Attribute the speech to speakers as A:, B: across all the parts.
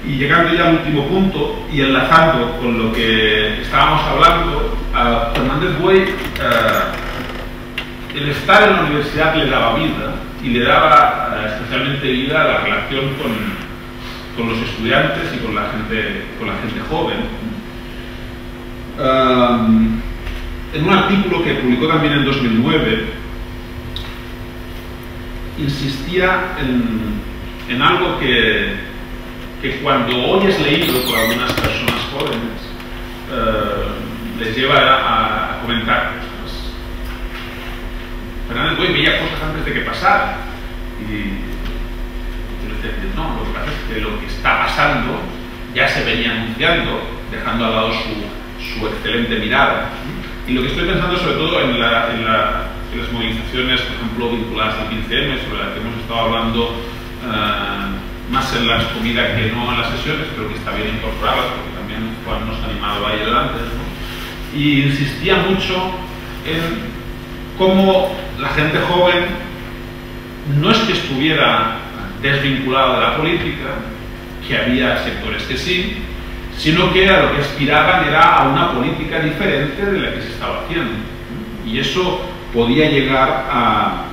A: Y llegando ya al último punto y enlazando con lo que estábamos hablando, a Fernández Buey, el estar en la universidad le daba vida, y le daba especialmente vida a la relación con los estudiantes y con la gente joven. En un artículo que publicó también en 2009, insistía en algo que cuando hoy es leído por algunas personas jóvenes, les lleva a comentar cosas. Fernández Buey veía cosas antes de que pasara, y yo les decía, no, lo que pasa es que lo que está pasando ya se venía anunciando, dejando al lado su excelente mirada. Y lo que estoy pensando sobre todo en las movilizaciones, por ejemplo, vinculadas al 15M, sobre las que hemos estado hablando más en las comidas que no en las sesiones, pero que está bien incorporadas, porque también Juan nos ha animado ahí adelante, ¿no? Y insistía mucho en cómo la gente joven no es que estuviera desvinculada de la política, que había sectores que sí, sino que a lo que aspiraban era a una política diferente de la que se estaba haciendo. Y eso podía llegar a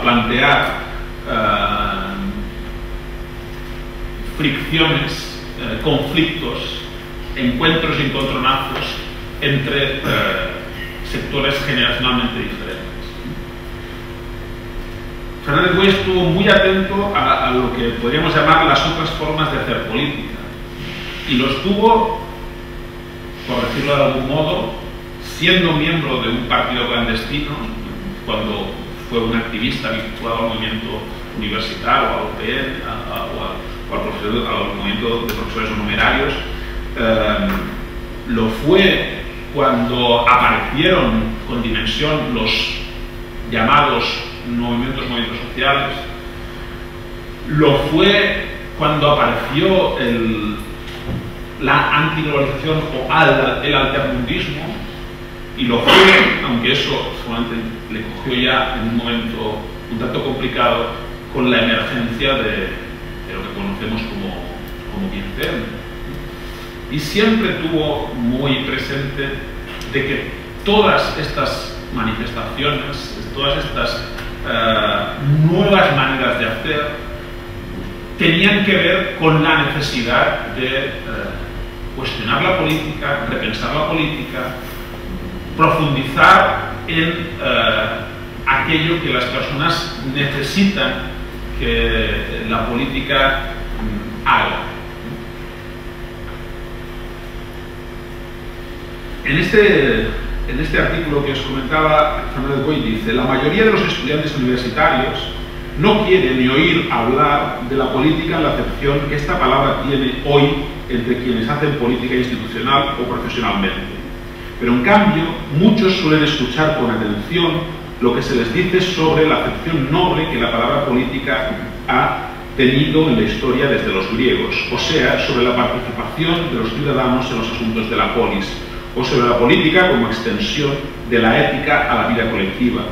A: plantear fricciones, conflictos, encuentros y encontronazos entre sectores generacionalmente diferentes. Fernández Buey estuvo muy atento a lo que podríamos llamar las otras formas de hacer política, y lo estuvo, por decirlo de algún modo, siendo miembro de un partido clandestino, cuando fue un activista vinculado al movimiento universitario, a la UPN, al movimiento de profesores numerarios. Lo fue cuando aparecieron con dimensión los llamados movimientos sociales. Lo fue cuando apareció la antiglobalización o el altermundismo, y lo fue, aunque eso solamente le cogió ya en un momento un tanto complicado, con la emergencia de lo que conocemos como 15M. Y siempre tuvo muy presente de que todas estas manifestaciones, todas estas nuevas maneras de hacer, tenían que ver con la necesidad de cuestionar la política, repensar la política, profundizar en aquello que las personas necesitan que la política haga. En este artículo que os comentaba, Fernández Buey dice: la mayoría de los estudiantes universitarios no quieren ni oír hablar de la política en la acepción que esta palabra tiene hoy entre quienes hacen política institucional o profesionalmente. Pero en cambio, muchos suelen escuchar con atención lo que se les dice sobre la acepción noble que la palabra política ha tenido en la historia desde los griegos, o sea, sobre la participación de los ciudadanos en los asuntos de la polis, o sobre la política como extensión de la ética a la vida colectiva.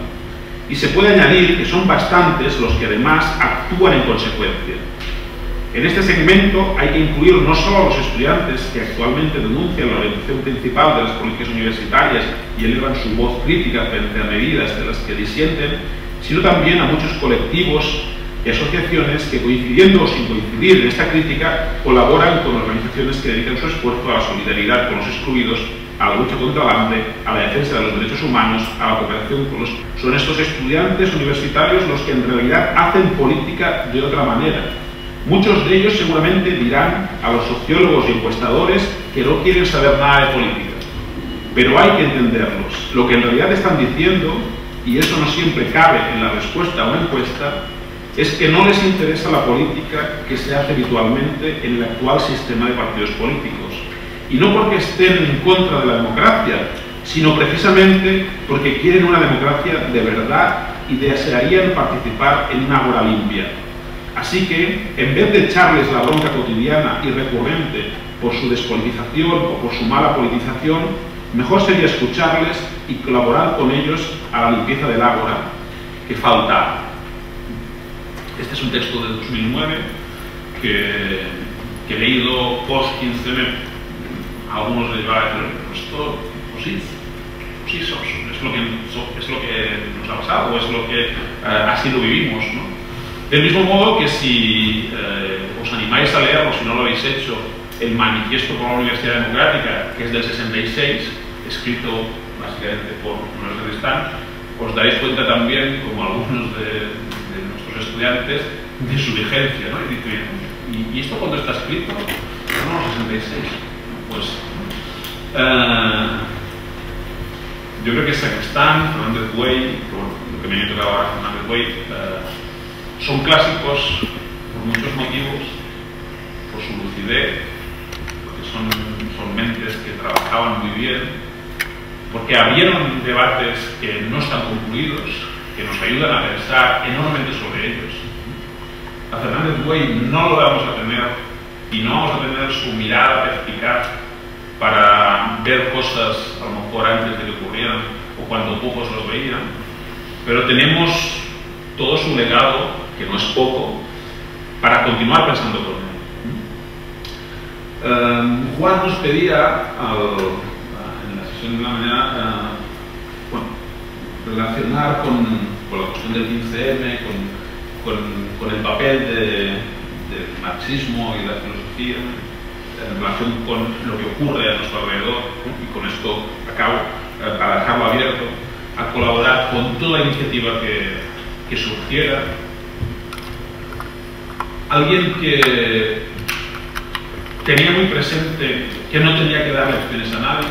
A: Y se puede añadir que son bastantes los que además actúan en consecuencia. En este segmento hay que incluir no solo a los estudiantes que actualmente denuncian la orientación principal de las políticas universitarias y elevan su voz crítica frente a medidas de las que disienten, sino también a muchos colectivos y asociaciones que, coincidiendo o sin coincidir en esta crítica, colaboran con organizaciones que dedican su esfuerzo a la solidaridad con los excluidos, a la lucha contra el hambre, a la defensa de los derechos humanos, a la cooperación con los... Son estos estudiantes universitarios los que en realidad hacen política de otra manera. Muchos de ellos seguramente dirán a los sociólogos y encuestadores que no quieren saber nada de política. Pero hay que entenderlos. Lo que en realidad están diciendo, y eso no siempre cabe en la respuesta a una encuesta, es que no les interesa la política que se hace habitualmente en el actual sistema de partidos políticos. Y no porque estén en contra de la democracia, sino precisamente porque quieren una democracia de verdad y desearían participar en una ágora limpia. Así que, en vez de echarles la bronca cotidiana y recurrente por su despolitización o por su mala politización, mejor sería escucharles y colaborar con ellos a la limpieza del ágora que falta. Este es un texto de 2009 que que he leído post-15M, algunos les va a decir, pues esto, pues sí, es lo que nos ha pasado, es lo que así lo vivimos, ¿no? Del mismo modo que si os animáis a leer, o si no lo habéis hecho, el Manifiesto por la Universidad Democrática, que es del 66, escrito básicamente por Manuel Sacristán, os daréis cuenta también, como algunos de nuestros estudiantes, de su vigencia, ¿no? Y dice, ¿y esto cuándo está escrito? No, 66. Pues yo creo que Sacristán, Fernández Güell, lo que me ha tocado ahora Fernández Güell, son clásicos por muchos motivos, por su lucidez, porque son mentes que trabajaban muy bien, porque abrieron debates que no están concluidos, que nos ayudan a pensar enormemente sobre ellos. A Fernández Güell no lo vamos a tener y no vamos a tener su mirada perspicaz para ver cosas a lo mejor antes de que ocurrieran o cuando pocos los veían, pero tenemos todo su legado, que no es poco, para continuar pensando con él. Juan nos pedía en la sesión de la mañana relacionar con la cuestión del 15M, con el papel del marxismo y la filosofía en relación con lo que ocurre a nuestro alrededor, y con esto acabo, para dejarlo abierto, a colaborar con toda iniciativa que surgiera. Alguien que tenía muy presente que no tenía que dar lecciones a nadie,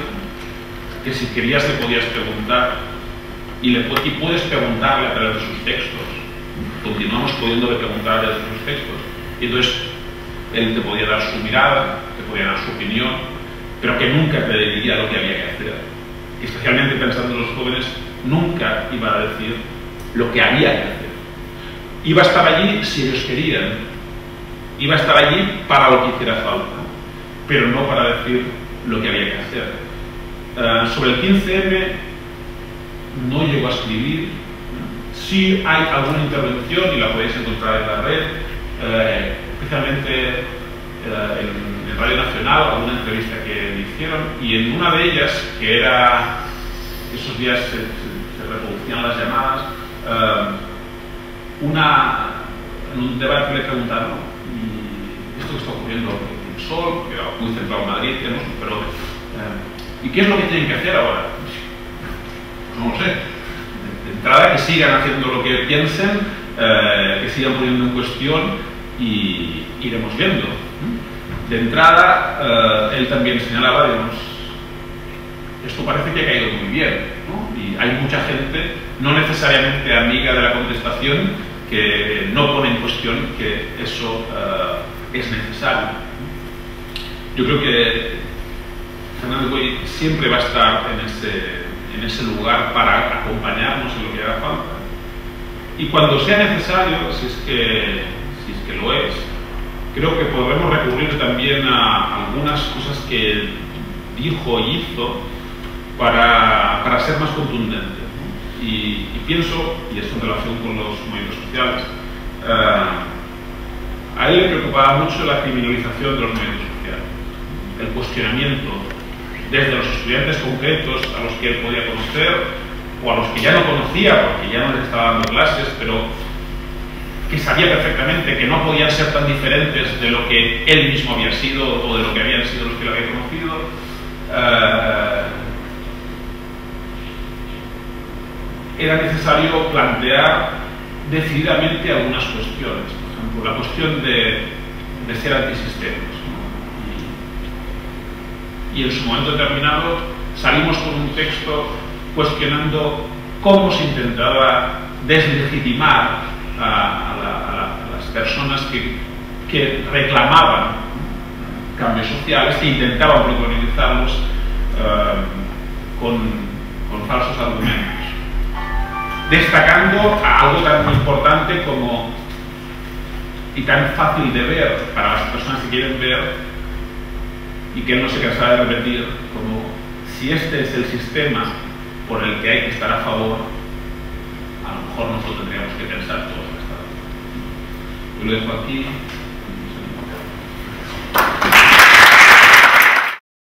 A: que si querías le podías preguntar, y puedes preguntarle a través de sus textos. Continuamos pudiéndole preguntar a través de sus textos, y entonces él te podía dar su mirada, te podía dar su opinión, pero que nunca te diría lo que había que hacer. Especialmente pensando en los jóvenes, nunca iba a decir lo que había que hacer. Iba a estar allí si ellos querían, iba a estar allí para lo que hiciera falta, pero no para decir lo que había que hacer. Sobre el 15M no llegó a escribir. Sí hay alguna intervención, y la podéis encontrar en la red, especialmente en Radio Nacional, alguna entrevista que le hicieron, y en una de ellas, que era, esos días se reproducían las llamadas, en un debate le preguntaron, ¿y esto que está ocurriendo en el Sol, que era muy centrado en Madrid, pero ¿y qué es lo que tienen que hacer ahora? Pues no lo sé. De entrada, que sigan haciendo lo que piensen, que sigan poniendo en cuestión, y iremos viendo. De entrada, él también señalaba, digamos, esto parece que ha caído muy bien, ¿no? Y hay mucha gente, no necesariamente amiga de la contestación, que no pone en cuestión que eso es necesario. Yo creo que Fernández Güell siempre va a estar en ese lugar para acompañarnos en lo que haga falta. Y cuando sea necesario, si es que lo es, creo que podremos recurrir también a algunas cosas que dijo y hizo para ser más contundente, ¿no? Y pienso, y esto en relación con los movimientos sociales, a él le preocupaba mucho la criminalización de los movimientos sociales, el cuestionamiento desde los estudiantes concretos a los que él podía conocer, o a los que ya no conocía porque ya no les estaba dando clases, pero que sabía perfectamente que no podían ser tan diferentes de lo que él mismo había sido o de lo que habían sido los que lo habían conocido. Era necesario plantear decididamente algunas cuestiones, por ejemplo, la cuestión de ser antisistemas, ¿no? Y en su momento determinado salimos con un texto cuestionando cómo se intentaba deslegitimar a las personas que reclamaban cambios sociales, que intentaban protagonizarlos con falsos argumentos, destacando algo tan importante como, y tan fácil de ver para las personas que quieren ver, y que él no se cansaba de repetir, como si este es el sistema por el que hay que estar a favor, a lo mejor nosotros tendríamos que pensar todos en esta. Yo lo dejo aquí.